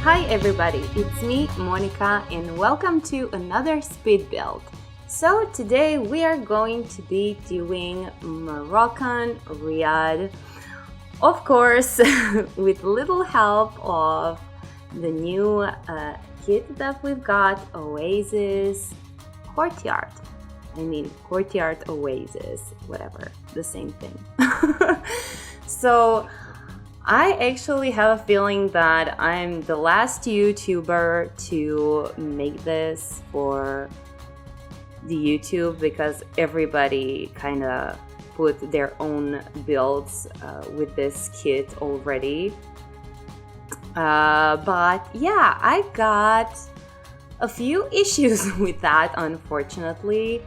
Hi everybody, it's me, Monica, and welcome to another speed build. So today we are going to be doing Moroccan riad, of course, with little help of the new kit that we've got, Oasis Courtyard. Courtyard Oasis, whatever, the same thing. So I actually have a feeling that I'm the last YouTuber to make this for the YouTube because everybody kind of put their own builds with this kit already. But yeah, I got a few issues with that, unfortunately.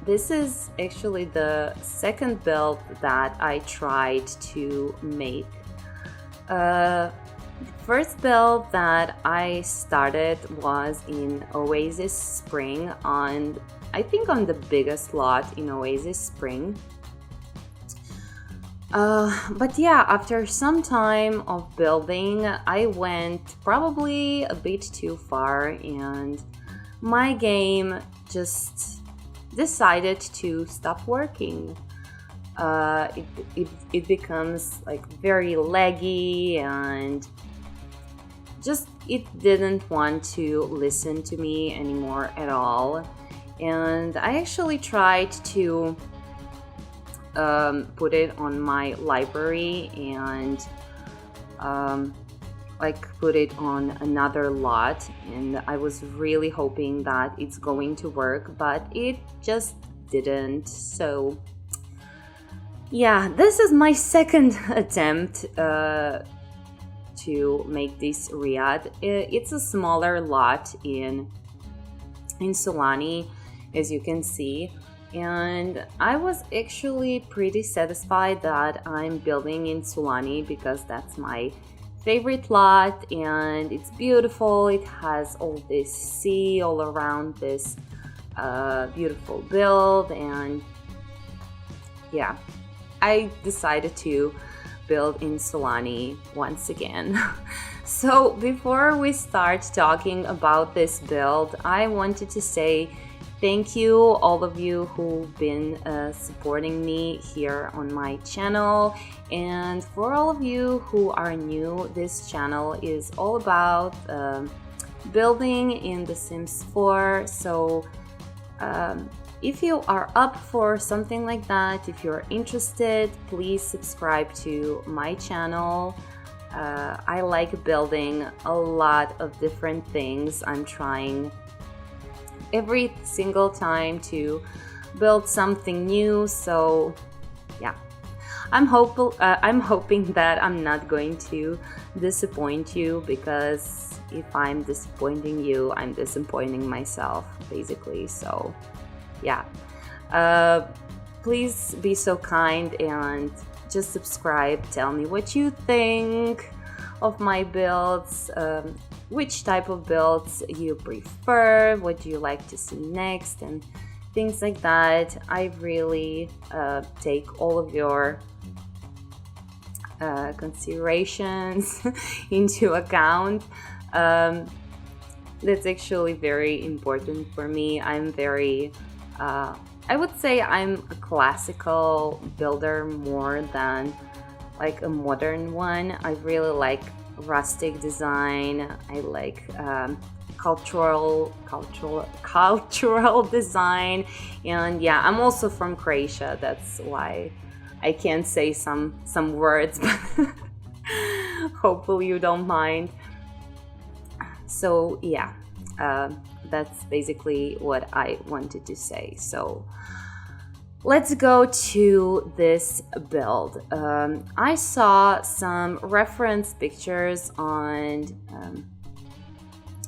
This is actually the second build that I tried to make. The first build that I started was in Oasis Spring on the biggest lot in Oasis Spring. But yeah, after some time of building, I went probably a bit too far and my game just decided to stop working. It becomes like very laggy and just it didn't want to listen to me anymore at all. And I actually tried to put it on my library and put it on another lot, and I was really hoping that it's going to work, but it just didn't. So yeah, this is my second attempt to make this riad. It's a smaller lot in Solani, as you can see, and I was actually pretty satisfied that I'm building in Solani because that's my favorite lot and it's beautiful. It has all this sea all around this beautiful build, and yeah, I decided to build in Solani once again. So before we start talking about this build, I wanted to say thank you, all of you who've been supporting me here on my channel. And for all of you who are new, this channel is all about building in The Sims 4. So if you are up for something like that, if you're interested, please subscribe to my channel. I like building a lot of different things. I'm trying every single time to build something new, so yeah, I'm hoping that I'm not going to disappoint you, because if I'm disappointing you, I'm disappointing myself basically. So yeah, please be so kind and just subscribe, tell me what you think of my builds, which type of builds you prefer, what do you like to see next, and things like that. I really take all of your considerations into account. That's actually very important for me. I'm very, I would say I'm a classical builder more than like a modern one. I really like rustic design. I like cultural design, and yeah, I'm also from Croatia. That's why I can't say some words, but hopefully you don't mind. So yeah, that's basically what I wanted to say. So let's go to this build. I saw some reference pictures on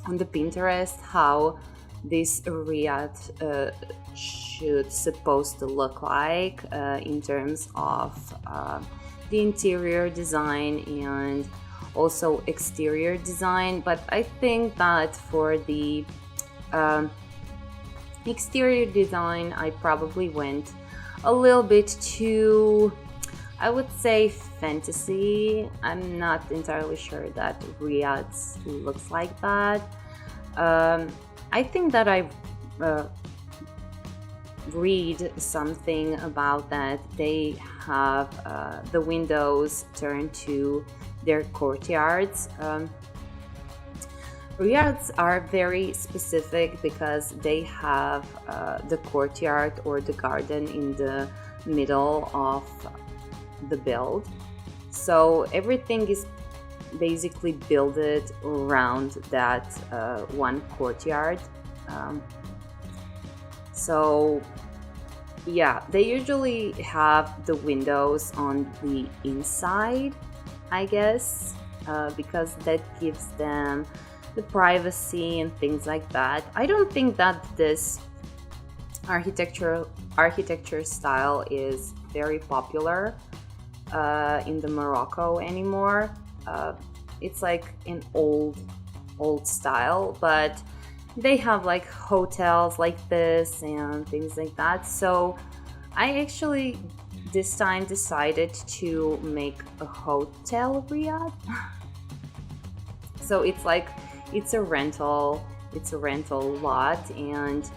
the Pinterest how this riad should supposed to look like in terms of the interior design and also exterior design. But I think that for the exterior design, I probably went a little bit too, I would say fantasy. I'm not entirely sure that Riyadh looks like that. Um, I think that I uh, read something about that they have the windows turned to their courtyards. Riads are very specific because they have the courtyard or the garden in the middle of the build. So everything is basically builded around that one courtyard. Um, so yeah, they usually have the windows on the inside, I guess, because that gives them the privacy and things like that. I don't think that this architecture style is very popular in the Morocco anymore. Uh, it's like an old style, but they have like hotels like this and things like that. So I actually this time decided to make a hotel riad. So it's like it's a rental lot, and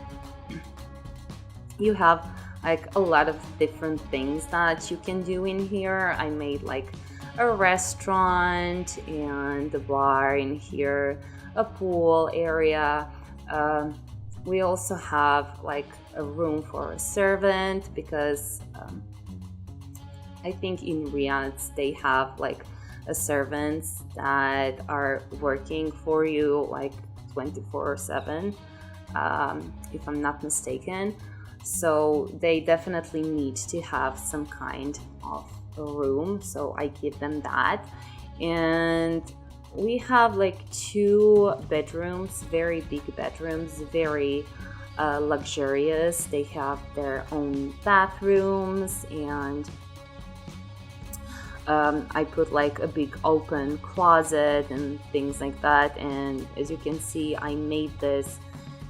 you have like a lot of different things that you can do in here. I made like a restaurant and a bar in here, a pool area. We also have like a room for a servant because I think in Riyadh they have like a servants that are working for you like 24/7, if I'm not mistaken. So they definitely need to have some kind of a room. So I give them that. And we have like 2 bedrooms, very big bedrooms, very luxurious. They have their own bathrooms, and I put like a big open closet and things like that. And as you can see, I made this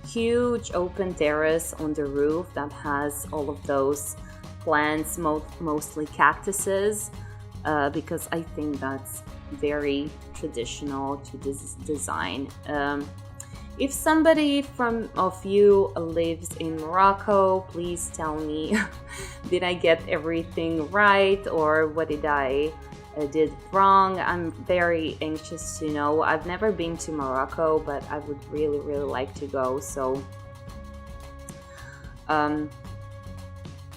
huge open terrace on the roof that has all of those plants, mostly cactuses, because I think that's very traditional to this design. If somebody of you lives in Morocco, please tell me, did I get everything right, or what did I did wrong? I'm very anxious to know. I've never been to Morocco, but I would really, really like to go. So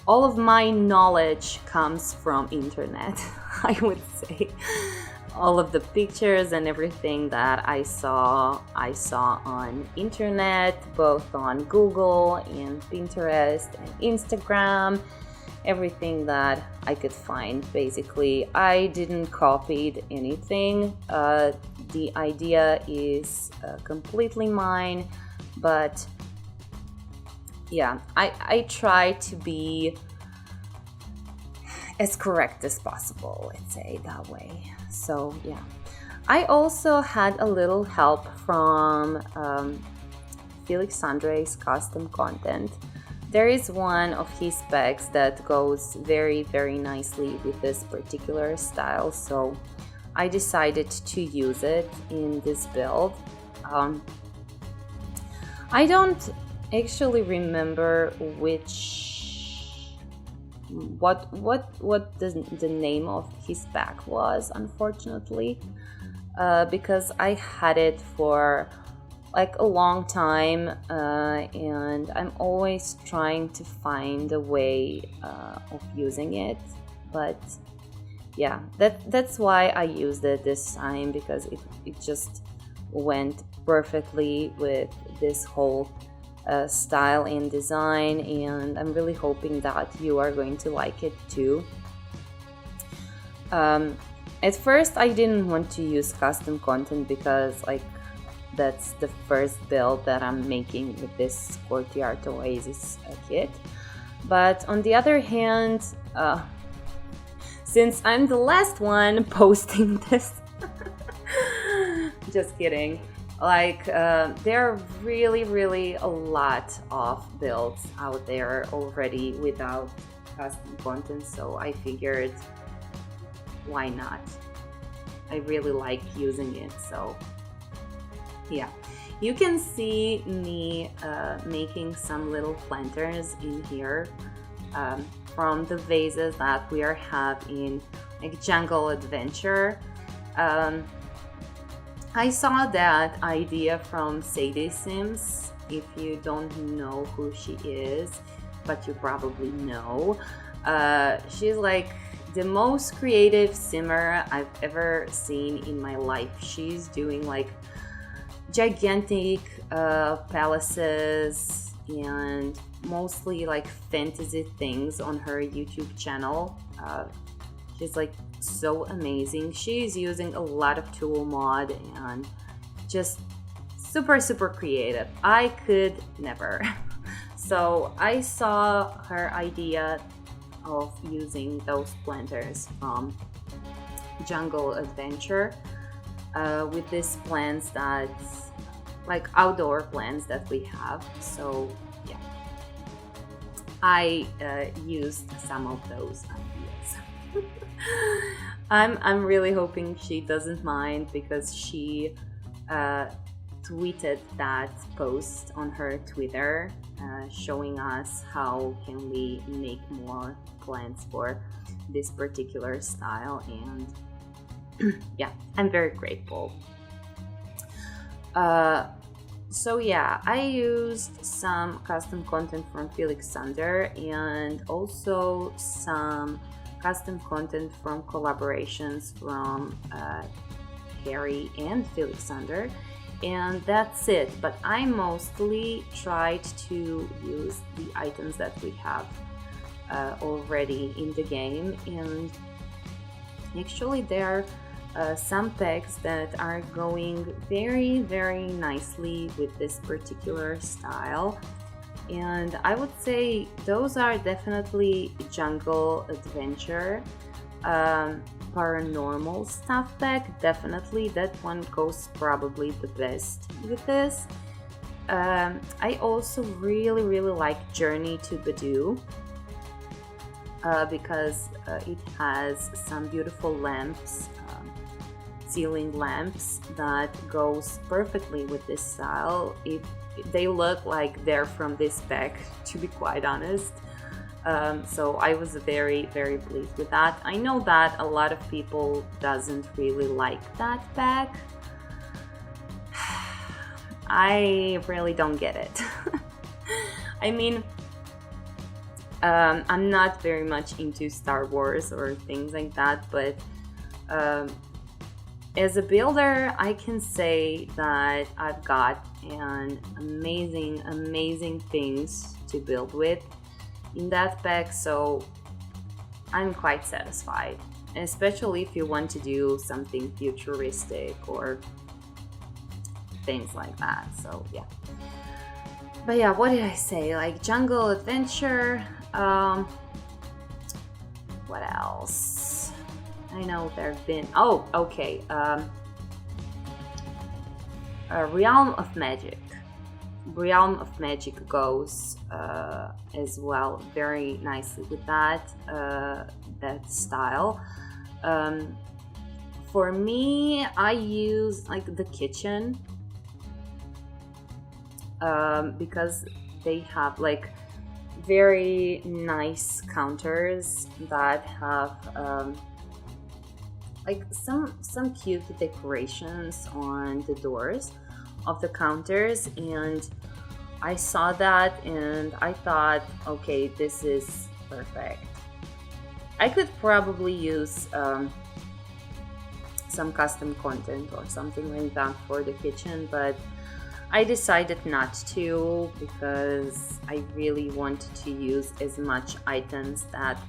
all of my knowledge comes from internet, I would say. All of the pictures and everything that I saw on internet, both on Google and Pinterest and Instagram, everything that I could find. Basically, I didn't copy anything. The idea is completely mine, but yeah, I try to be as correct as possible, let's say that way. So yeah, I also had a little help from Felix Andre's custom content. There is one of his specs that goes very, very nicely with this particular style, so I decided to use it in this build. I don't actually remember what the name of his pack was, unfortunately, because I had it for like a long time, and I'm always trying to find a way of using it. But yeah, that's why I used it this time, because it just went perfectly with this whole style and design, and I'm really hoping that you are going to like it too. At first I didn't want to use custom content because like that's the first build that I'm making with this Courtyard Oasis kit. But on the other hand, since I'm the last one posting this, just kidding. Like there are really a lot of builds out there already without custom content, so I figured why not? I really like using it, so yeah. You can see me making some little planters in here from the vases that we have in like Jungle Adventure. I saw that idea from Sadie Sims. If you don't know who she is, but you probably know, she's like the most creative simmer I've ever seen in my life. She's doing like gigantic palaces and mostly like fantasy things on her YouTube channel. She's like so amazing. She's using a lot of tool mod and just super creative. I could never. So I saw her idea of using those planters from Jungle Adventure with these plants that like outdoor plants that we have. So yeah, I used some of those ideas. I'm really hoping she doesn't mind, because she tweeted that post on her Twitter showing us how can we make more plants for this particular style, and yeah, I'm very grateful. So yeah, I used some custom content from Felixander and also some custom content from collaborations from Harry and Felixander, and that's it. But I mostly tried to use the items that we have already in the game, and actually there are some packs that are going very nicely with this particular style, and I would say those are definitely Jungle Adventure paranormal stuff pack. Definitely that one goes probably the best with this. I also really like Journey to Badu because it has some beautiful lamps, ceiling lamps that goes perfectly with this style. They look like they're from this pack, to be quite honest. So I was very pleased with that. I know that a lot of people doesn't really like that pack. I really don't get it. I mean, I'm not very much into Star Wars or things like that, but as a builder, I can say that I've got an amazing things to build with in that pack, so I'm quite satisfied, especially if you want to do something futuristic or things like that. So yeah, but yeah, what did I say? Like Jungle Adventure, what else? I know there've been, oh okay, Realm of Magic. Realm of Magic goes as well very nicely with that style. For me, I use like the kitchen because they have like very nice counters that have like some cute decorations on the doors of the counters, and I saw that and I thought, okay, this is perfect. I could probably use some custom content or something like that for the kitchen, but I decided not to because I really wanted to use as much items that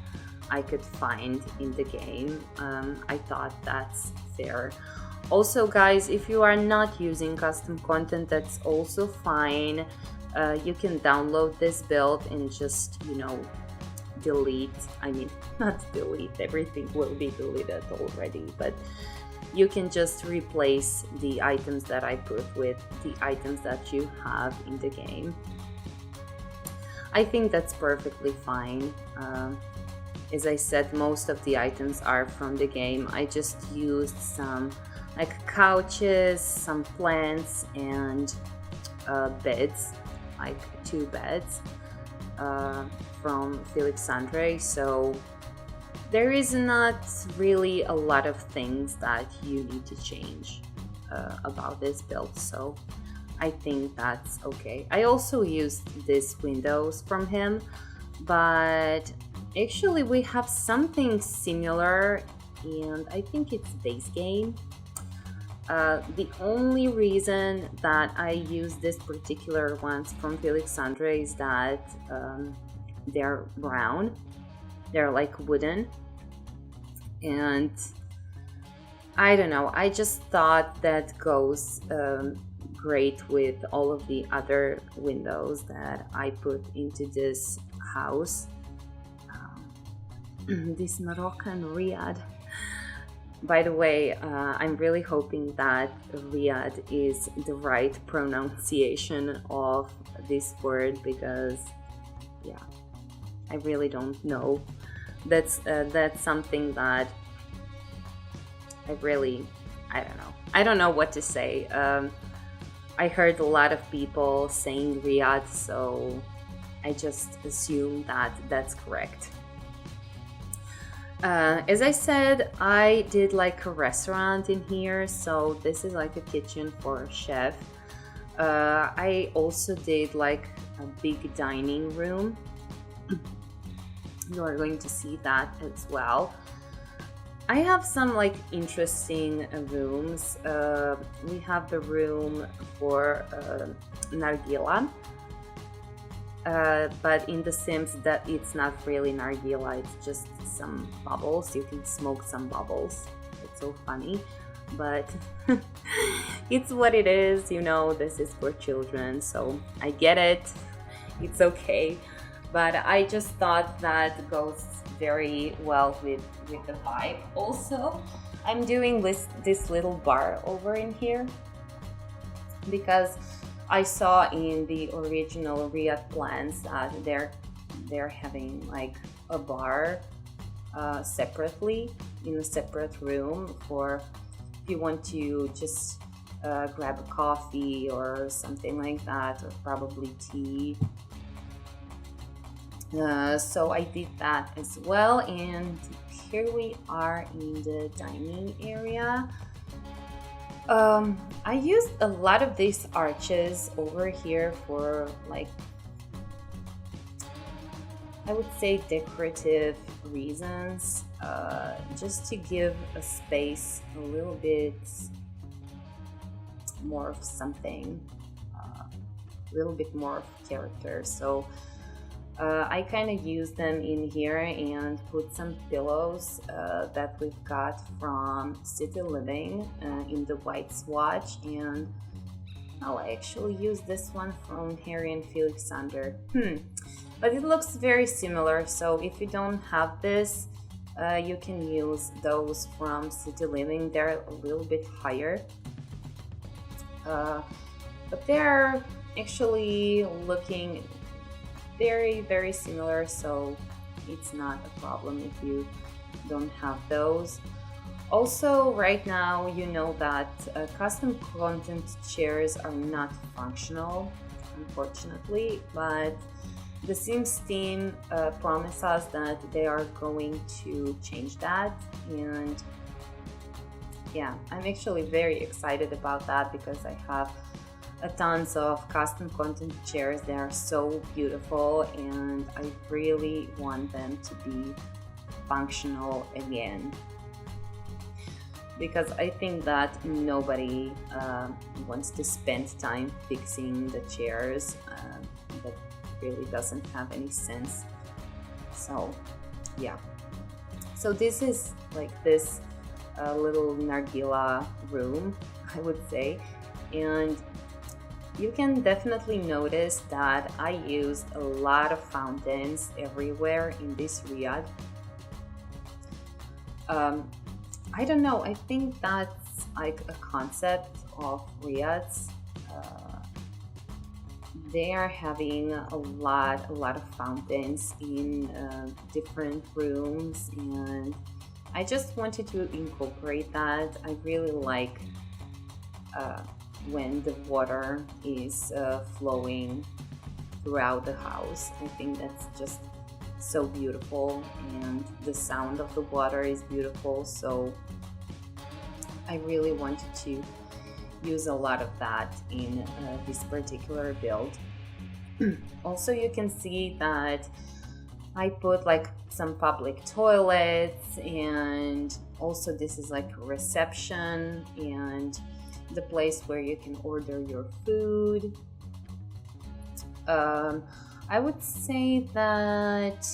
I could find in the game. I thought that's fair. Also, guys, if you are not using custom content, that's also fine. You can download this build and just, delete. I mean, not delete, everything will be deleted already, but you can just replace the items that I put with the items that you have in the game. I think that's perfectly fine. As I said, most of the items are from the game. I just used some like couches, some plants, and beds, like 2 beds from Felixandre. So there is not really a lot of things that you need to change about this build. So I think that's okay. I also used these windows from him, but actually we have something similar, and I think it's base game. The only reason that I use this particular ones from Felixandre is that they're brown, they're like wooden, and I don't know, I just thought that goes great with all of the other windows that I put into this house. This Moroccan riad. By the way, I'm really hoping that Riyadh is the right pronunciation of this word, because yeah, I really don't know. That's something that I don't know. I don't know what to say. I heard a lot of people saying Riyadh, so I just assume that that's correct. As I said, I did like a restaurant in here, so this is like a kitchen for a chef. I also did like a big dining room. You are going to see that as well. I have some like interesting rooms. We have the room for nargila. But in The Sims, that it's not really nargila, it's just some bubbles. You can smoke some bubbles. It's so funny, but it's what it is, you know. This is for children, so I get it. It's okay, but I just thought that goes very well with the vibe. Also, I'm doing this little bar over in here because I saw in the original Riyadh plans that they're having like a bar separately in a separate room for if you want to just grab a coffee or something like that, or probably tea. So I did that as well, and here we are in the dining area. I used a lot of these arches over here for like, I would say decorative reasons, just to give a space a little bit more of something, a little bit more of character. So I kind of use them in here and put some pillows that we've got from City Living in the white swatch, and I actually use this one from Harry and Felixandre. But it looks very similar, so if you don't have this, you can use those from City Living. They're a little bit higher, but they're actually looking very, very similar, so it's not a problem if you don't have those. Also, right now, you know that custom content chairs are not functional, unfortunately, but the Sims team promised us that they are going to change that, and yeah, I'm actually very excited about that because I have a tons of custom content chairs. They are so beautiful, and I really want them to be functional again, because I think that nobody wants to spend time fixing the chairs. That really doesn't have any sense. So yeah, so this is like this little nargila room, I would say, and you can definitely notice that I used a lot of fountains everywhere in this riad. I don't know, I think that's like a concept of riads. they are having a lot of fountains in different rooms, and I just wanted to incorporate that. I really like uh, when the water is flowing throughout the house. I think that's just so beautiful, and the sound of the water is beautiful. So I really wanted to use a lot of that in this particular build. Also, you can see that I put like some public toilets, and also this is like a reception and the place where you can order your food. um, I would say that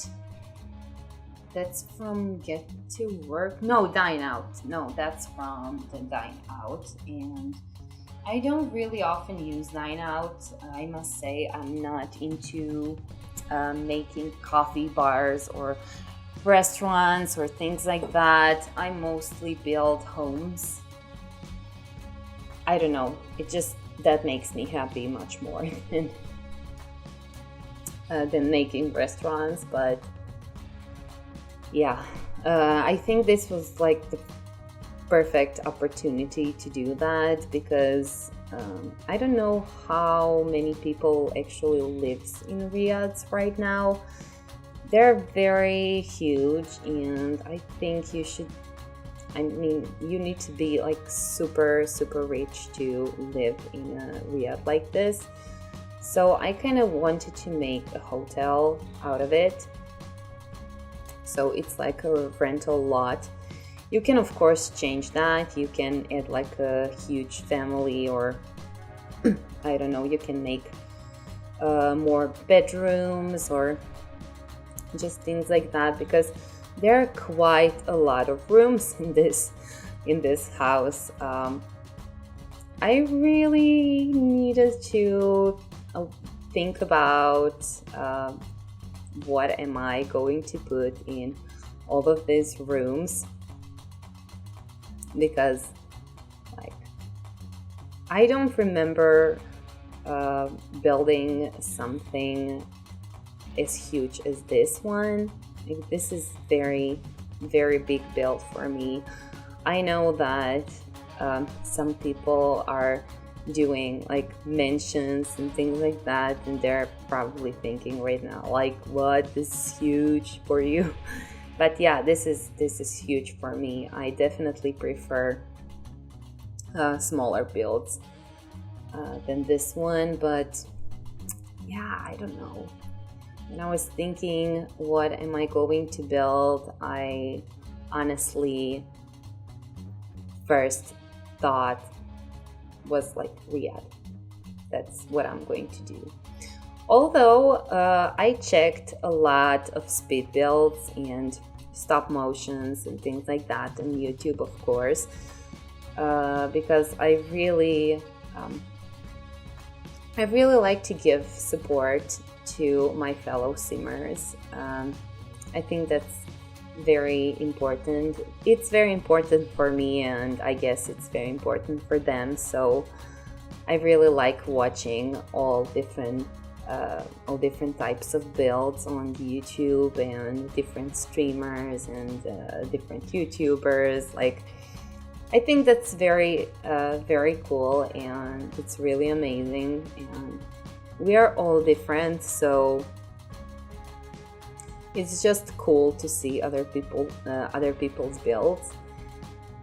that's from get to work. No, dine out. No, that's from the dine out. And I don't really often use dine out. I must say I'm not into making coffee bars or restaurants or things like that. I mostly build homes. I don't know. It just that makes me happy much more than making restaurants. But yeah, I think this was like the perfect opportunity to do that, because I don't know how many people actually lives in Riyadh right now. They're very huge, and I think you should, I mean, you need to be like super super rich to live in a Riyadh like this. So I kind of wanted to make a hotel out of it. So it's like a rental lot. You can of course change that. You can add like a huge family, or I don't know, you can make more bedrooms or just things like that, because there are quite a lot of rooms in this house. I really needed to think about what am I going to put in all of these rooms, because like I don't remember building something as huge as this one. Like, this is very very big build for me. I know that some people are doing like mansions and things like that, and they're probably thinking right now like, what, this is huge for you. But yeah, this is huge for me. I definitely prefer smaller builds than this one. But yeah, I don't know. When I was thinking what am I going to build, I honestly first thought was like Riyadh. That's what I'm going to do. Although I checked a lot of speed builds and stop motions and things like that on YouTube, of course, because I really like to give support to my fellow simmers. I think that's very important. It's very important for me, and I guess it's very important for them. So I really like watching all different types of builds on YouTube, and different streamers and different YouTubers. Like, I think that's very very cool, and it's really amazing. And we are all different, so it's just cool to see other people's builds.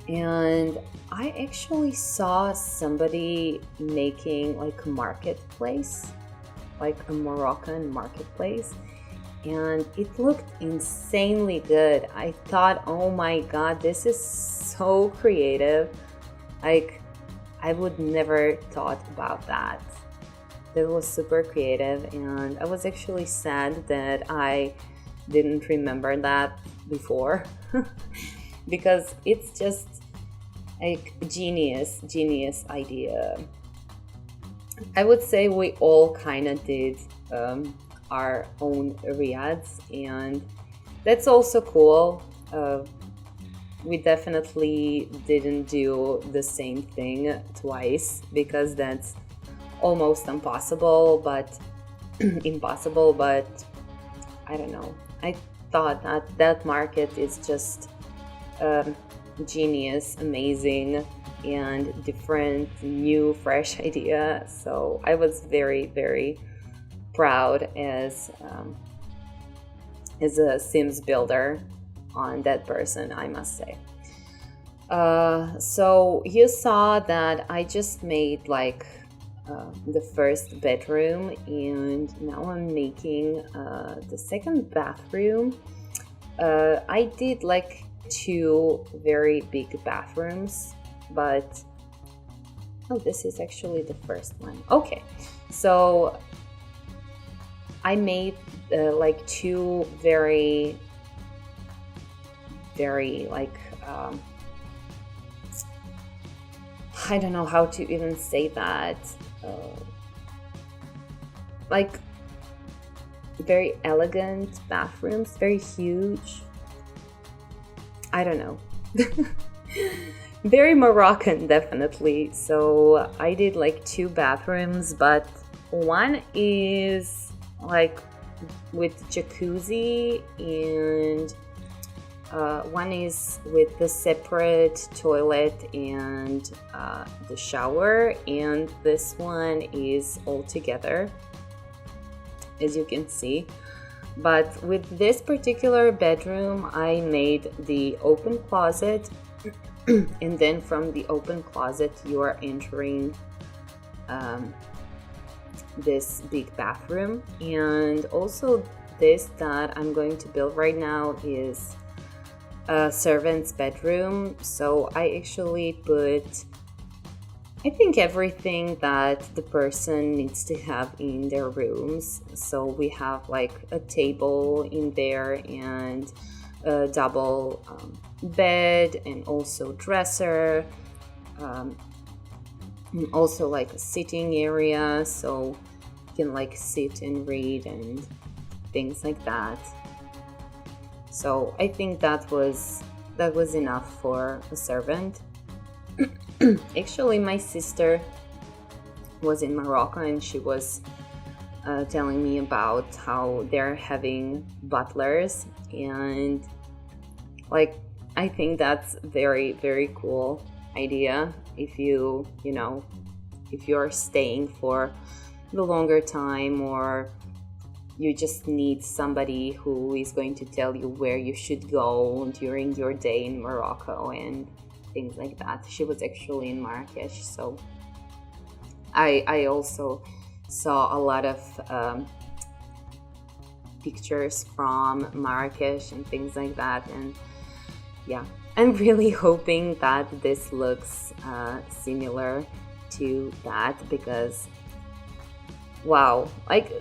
And I actually saw somebody making like a marketplace, like a Moroccan marketplace, and it looked insanely good. I thought, oh my god, this is so creative. Like, I would never thought about that. That was super creative, and I was actually sad that I didn't remember that before because it's just like genius idea. I would say we all kind of did our own riads, and that's also cool. We definitely didn't do the same thing twice, because that's almost impossible, but impossible, but I don't know. I thought that that market is just genius, amazing, and different, new, fresh idea. So I was very, very proud as a Sims builder on that person, I must say. So you saw that I just made like the first bedroom, and now I'm making the second bathroom. I did like 2 very big bathrooms, but oh, this is actually the first one. Okay, so I made like 2 very like I don't know how to even say that, like very elegant bathrooms, very huge. I don't know. Very Moroccan, definitely. So I did like 2 bathrooms, but one is like with jacuzzi, and one is with the separate toilet and the shower, and this one is all together, as you can see. But with this particular bedroom, I made the open closet, and then from the open closet you are entering this big bathroom. And also this that I'm going to build right now is a servant's bedroom. So I actually put, I think, everything that the person needs to have in their rooms. So we have like a table in there, and a double bed, and also dresser, and also like a sitting area, so you can like sit and read and things like that. So I think that was enough for a servant. Actually, my sister was in Morocco, and she was telling me about how they're having butlers, and like I think that's very, very cool idea. If you know, if you're staying for the longer time, or you just need somebody who is going to tell you where you should go during your day in Morocco and things like that. She was actually in Marrakesh, so I also saw a lot of pictures from Marrakesh and things like that. And yeah, I'm really hoping that this looks similar to that, because wow, like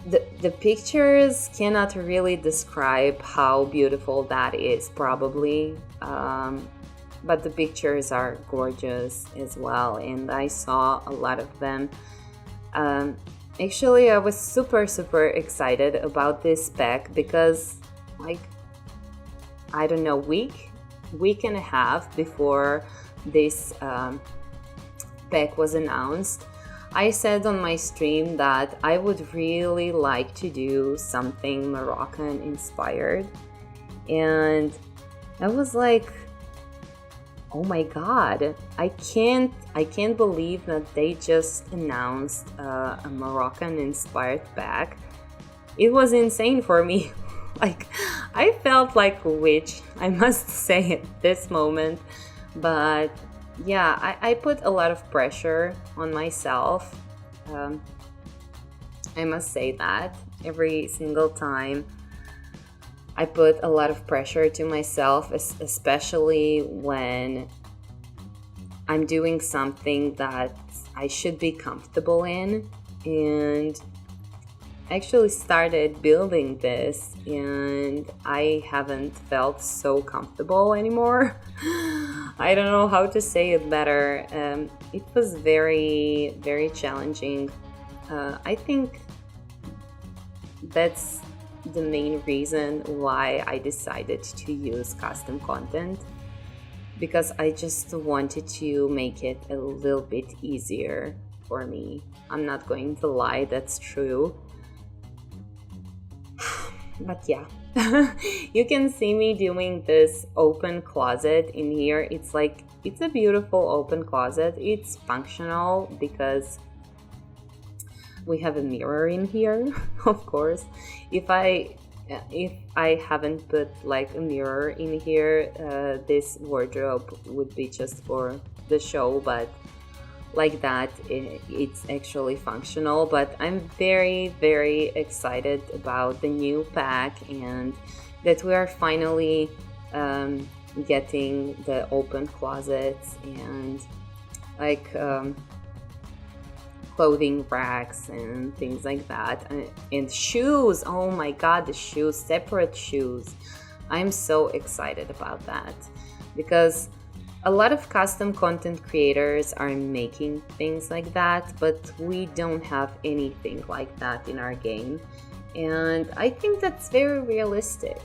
the pictures cannot really describe how beautiful that is, probably, but the pictures are gorgeous as well, and I saw a lot of them. Actually, I was super excited about this spec, because like, I don't know, week and a half before this spec was announced, I said on my stream that I would really like to do something Moroccan inspired, and I was like, oh my god, I can't believe that they just announced a Moroccan inspired bag. It was insane for me. Like, I felt like a witch, I must say, at this moment. But yeah, I put a lot of pressure on myself. I must say that every single time I put a lot of pressure to myself, especially when I'm doing something that I should be comfortable in. And I actually started building this, and I haven't felt so comfortable anymore. I don't know how to say it better. It was very, very challenging. I think that's the main reason why I decided to use custom content, because I just wanted to make it a little bit easier for me. I'm not going to lie, that's true. But yeah, you can see me doing this open closet in here. It's like, it's a beautiful open closet. It's functional because we have a mirror in here. Of course, if I haven't put like a mirror in here, this wardrobe would be just for the show, but like that it's actually functional. But I'm very, very excited about the new pack and that we are finally getting the open closets and like clothing racks and things like that, and shoes. Oh my god, the shoes, separate shoes. I'm so excited about that because a lot of custom content creators are making things like that, but we don't have anything like that in our game, and I think that's very realistic.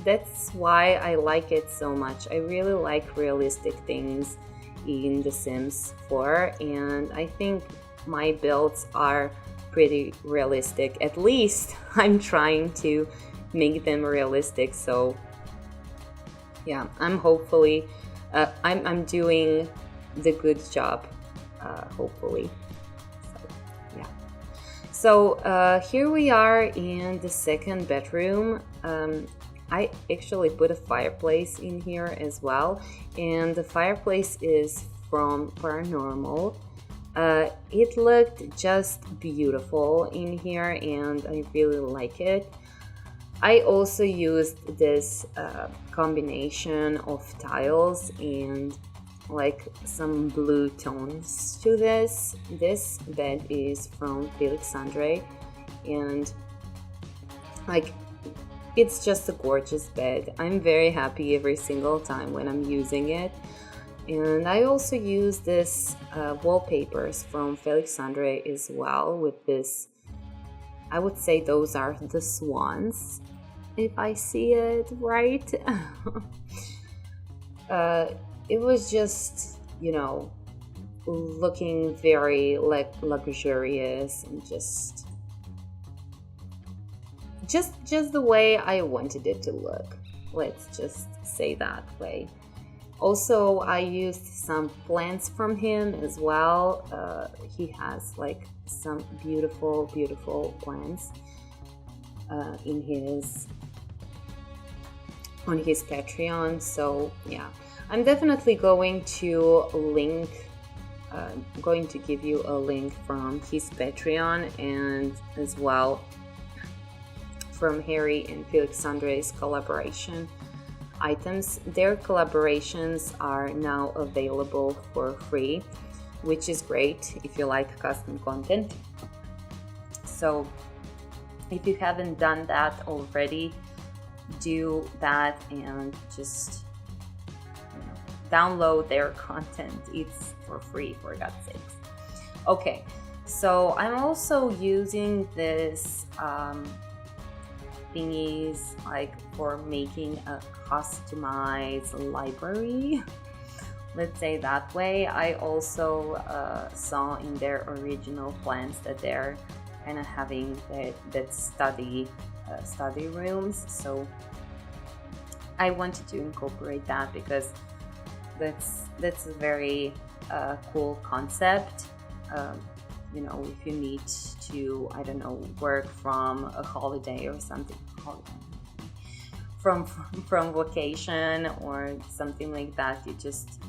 That's why I like it so much. I really like realistic things in The Sims 4, and I think my builds are pretty realistic. At least I'm trying to make them realistic. So yeah, I'm hopefully I'm doing the good job, hopefully. So yeah. So here we are in the second bedroom. I actually put a fireplace in here as well, and the fireplace is from Paranormal. It looked just beautiful in here and I really like it. I also used this combination of tiles and like some blue tones to this. This bed is from Felixandre, and like, it's just a gorgeous bed. I'm very happy every single time when I'm using it. And I also use this wallpapers from Felixandre as well with this. I would say those are the swans, if I see it right. It was just, you know, looking very like luxurious and just the way I wanted it to look. Let's just say that way. Also, I used some plants from him as well. He has like some beautiful plants on his Patreon. So yeah, I'm definitely going to give you a link from his Patreon, and as well from Harry and Felixandre's collaboration items. Their collaborations are now available for free, which is great if you like custom content. So if you haven't done that already, do that and just download their content. It's for free, for God's sakes. Okay, so I'm also using this thingies like for making a customized library, let's say that way. I also saw in their original plans that they're kind of having that study rooms, so I wanted to incorporate that because that's a very cool concept. You know, if you need to, I don't know, work from a holiday or something, from vacation or something like that, you just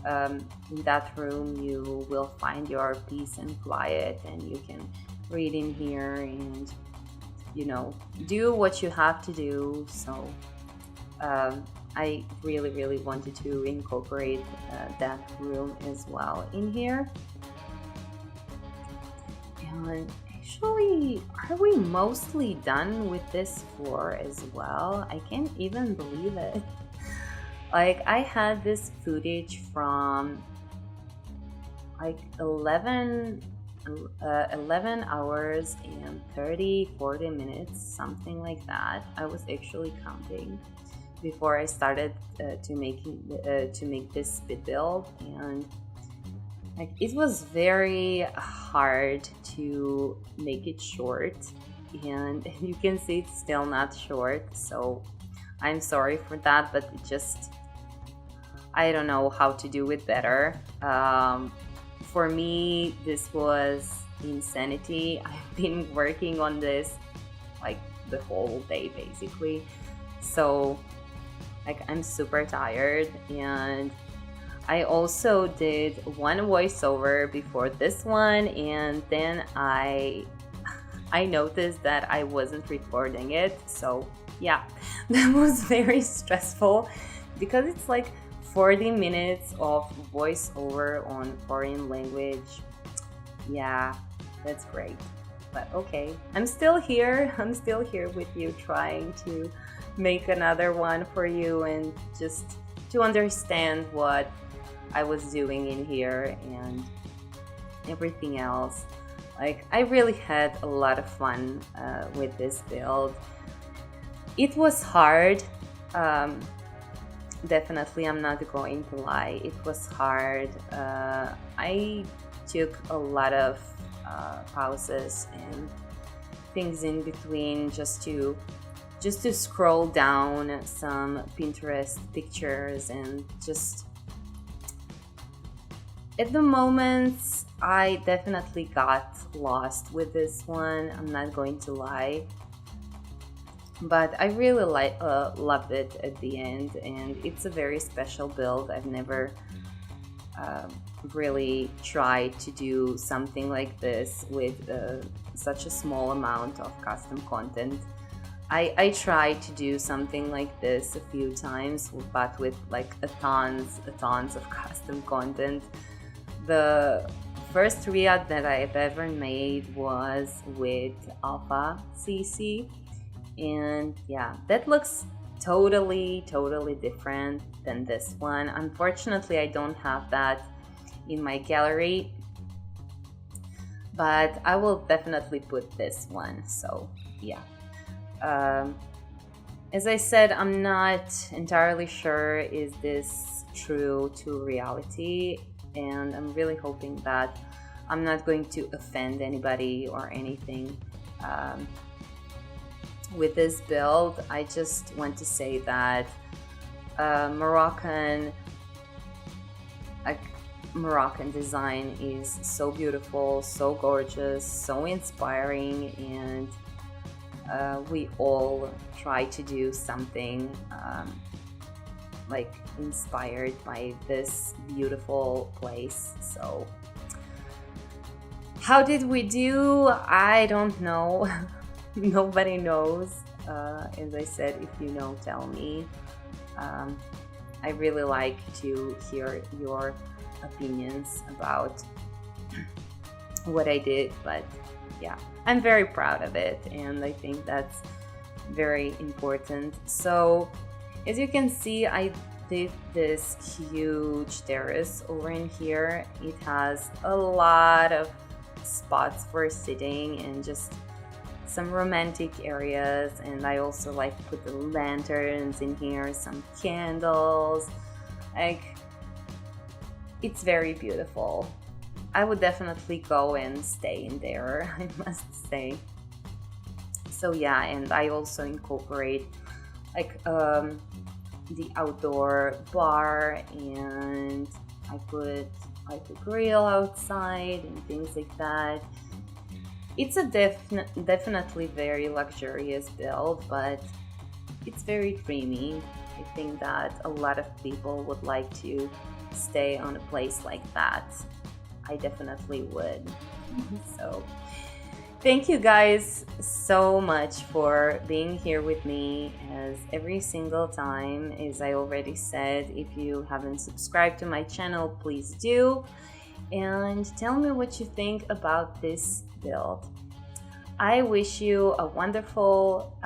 in that room you will find your peace and quiet, and you can read in here and, you know, do what you have to do. So I really wanted to incorporate that room as well in here. And actually, are we mostly done with this floor as well? I can't even believe it. Like, I had this footage from like 11 hours and 40 minutes, something like that. I was actually counting before I started to make this speed build, and Like, it was very hard to make it short, and you can see it's still not short, so I'm sorry for that, but it just, I don't know how to do it better. For me, this was insanity. I've been working on this like the whole day basically. So like I'm super tired, and I also did one voiceover before this one, and then I noticed that I wasn't recording it. So yeah, that was very stressful because it's like 40 minutes of voiceover on foreign language. Yeah, that's great. But okay, I'm still here. I'm still here with you, trying to make another one for you and just to understand what I was doing in here and everything else. Like, I really had a lot of fun with this build. It was hard. Definitely, I'm not going to lie. It was hard. I took a lot of pauses and things in between just to scroll down some Pinterest pictures, and just at the moments I definitely got lost with this one. I'm not going to lie, but I really loved it at the end, and it's a very special build. I've never really tried to do something like this with such a small amount of custom content. I tried to do something like this a few times, but with like a tons of custom content. The first riad that I've ever made was with Alpha CC, and yeah, that looks totally different than this one. Unfortunately, I don't have that in my gallery, but I will definitely put this one. So yeah, as I said, I'm not entirely sure is this true to reality, and I'm really hoping that I'm not going to offend anybody or anything with this build. I just want to say that Moroccan design is so beautiful, so gorgeous, so inspiring, and we all try to do something like inspired by this beautiful place. So how did we do? I don't know. Nobody knows. As I said, if you know, tell me. I really like to hear your opinions about what I did, but yeah, I'm very proud of it, and I think that's very important. So as you can see, I did this huge terrace over in here. It has a lot of spots for sitting and just some romantic areas, and I also like put the lanterns in here, some candles. Like, it's very beautiful. I would definitely go and stay in there, I must say. So yeah, and I also incorporate like the outdoor bar, and I put like a grill outside and things like that. It's a definitely very luxurious build, but it's very dreamy. I think that a lot of people would like to stay on a place like that. I definitely would. So thank you guys so much for being here with me as every single time. As I already said, if you haven't subscribed to my channel, please do, and tell me what you think about this build. I wish you a wonderful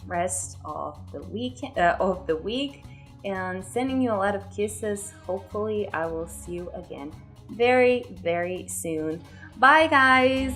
rest of the week, and sending you a lot of kisses. Hopefully I will see you again very soon. Bye guys.